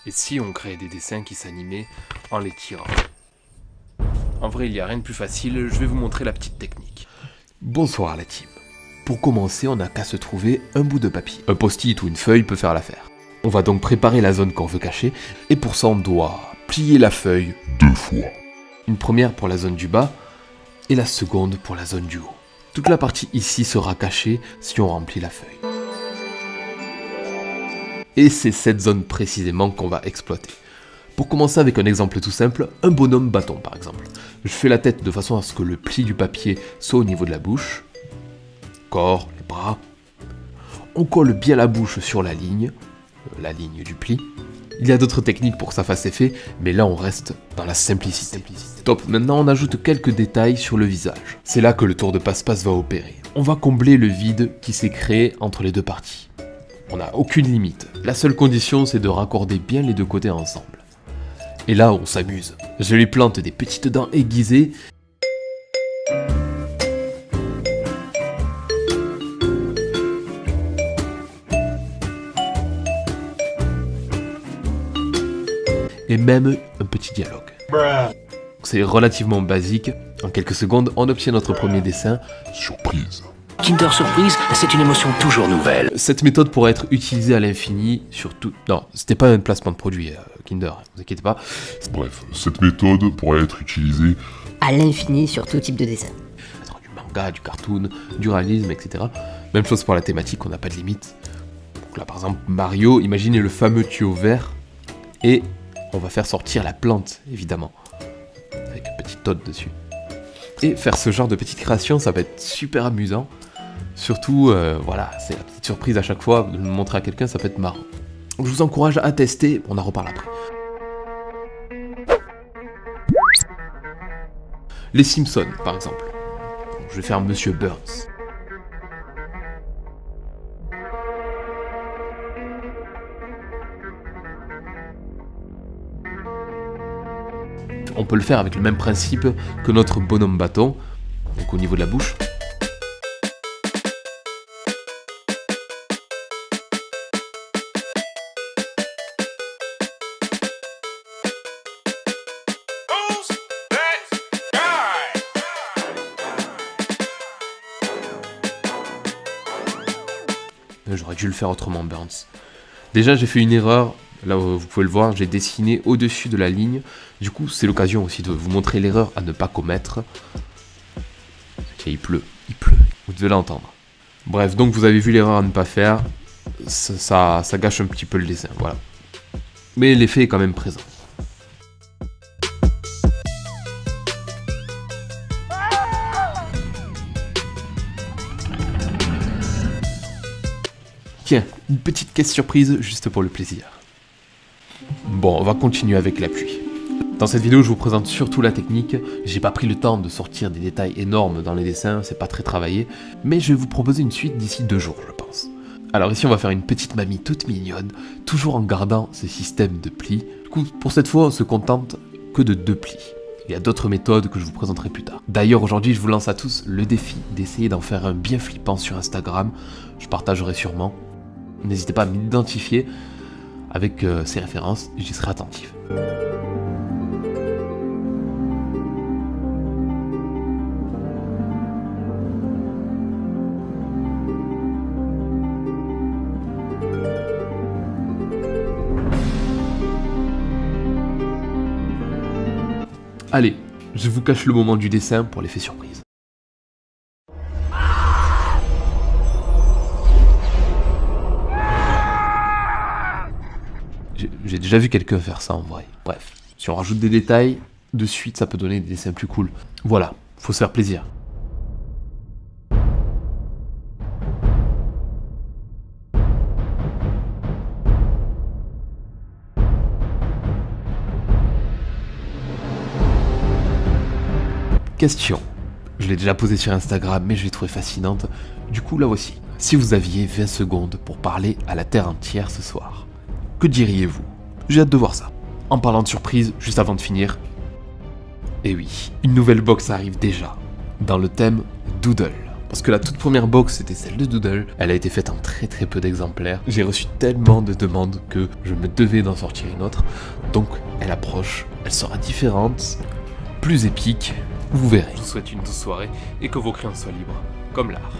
Et si on créait des dessins qui s'animaient en les tirant? En vrai, il n'y a rien de plus facile, je vais vous montrer la petite technique. Bonsoir la team. Pour commencer, on n'a qu'à se trouver un bout de papier. Un post-it ou une feuille peut faire l'affaire. On va donc préparer la zone qu'on veut cacher, et pour ça on doit plier la feuille 2 fois. Une première pour la zone du bas, et la seconde pour la zone du haut. Toute la partie ici sera cachée si on remplit la feuille. Et c'est cette zone précisément qu'on va exploiter. Pour commencer avec un exemple tout simple, un bonhomme bâton par exemple. Je fais la tête de façon à ce que le pli du papier soit au niveau de la bouche, corps, les bras. On colle bien la bouche sur la ligne du pli. Il y a d'autres techniques pour que ça fasse effet, mais là on reste dans la simplicité. Top, maintenant on ajoute quelques détails sur le visage. C'est là que le tour de passe-passe va opérer. On va combler le vide qui s'est créé entre les deux parties. On n'a aucune limite. La seule condition c'est de raccorder bien les deux côtés ensemble. Et là on s'amuse. Je lui plante des petites dents aiguisées. Et même un petit dialogue. C'est relativement basique. En quelques secondes, on obtient notre premier dessin. Surprise. Kinder Surprise, c'est une émotion toujours nouvelle. Cette méthode pourrait être utilisée à l'infini sur tout... Non, c'était pas un placement de produit, Kinder, ne vous inquiétez pas. Bref, cette méthode pourrait être utilisée à l'infini sur tout type de dessin. Du manga, du cartoon, du réalisme, etc. Même chose pour la thématique, on n'a pas de limite. Donc là, par exemple, Mario, imaginez le fameux tuyau vert et on va faire sortir la plante, évidemment, avec une petite tote dessus. Et faire ce genre de petite création, ça va être super amusant. Surtout, voilà, c'est la petite surprise à chaque fois, de le montrer à quelqu'un, ça peut être marrant. Donc, je vous encourage à tester, on en reparle après. Les Simpsons, par exemple. Je vais faire Monsieur Burns. On peut le faire avec le même principe que notre bonhomme bâton, donc au niveau de la bouche. J'aurais dû le faire autrement, Burns. Déjà, j'ai fait une erreur. Là, vous pouvez le voir, j'ai dessiné au-dessus de la ligne. Du coup, c'est l'occasion aussi de vous montrer l'erreur à ne pas commettre. Okay, il pleut. Vous devez l'entendre. Bref, donc vous avez vu l'erreur à ne pas faire. Ça gâche un petit peu le dessin, voilà. Mais l'effet est quand même présent. Tiens, une petite caisse surprise juste pour le plaisir. Bon, on va continuer avec la pluie. Dans cette vidéo, je vous présente surtout la technique. J'ai pas pris le temps de sortir des détails énormes dans les dessins, c'est pas très travaillé, mais je vais vous proposer une suite d'ici 2 jours, je pense. Alors ici, on va faire une petite mamie toute mignonne, toujours en gardant ce système de plis. Du coup, pour cette fois, on se contente que de 2 plis. Il y a d'autres méthodes que je vous présenterai plus tard. D'ailleurs, aujourd'hui, je vous lance à tous le défi d'essayer d'en faire un bien flippant sur Instagram. Je partagerai sûrement. N'hésitez pas à m'identifier avec ces références, j'y serai attentif. Allez, je vous cache le moment du dessin pour l'effet surprise. J'ai déjà vu quelqu'un faire ça en vrai. Bref, si on rajoute des détails, de suite ça peut donner des dessins plus cool. Voilà, faut se faire plaisir. Question. Je l'ai déjà posée sur Instagram, mais je l'ai trouvée fascinante. Du coup, la voici. Si vous aviez 20 secondes pour parler à la Terre entière ce soir, que diriez-vous? J'ai hâte de voir ça. En parlant de surprise, juste avant de finir, et oui, une nouvelle box arrive déjà, dans le thème Doodle. Parce que la toute première box c'était celle de Doodle, elle a été faite en très peu d'exemplaires. J'ai reçu tellement de demandes que je me devais d'en sortir une autre. Donc elle approche, elle sera différente, plus épique, vous verrez. Je vous souhaite une douce soirée et que vos crayons soient libres, comme l'art.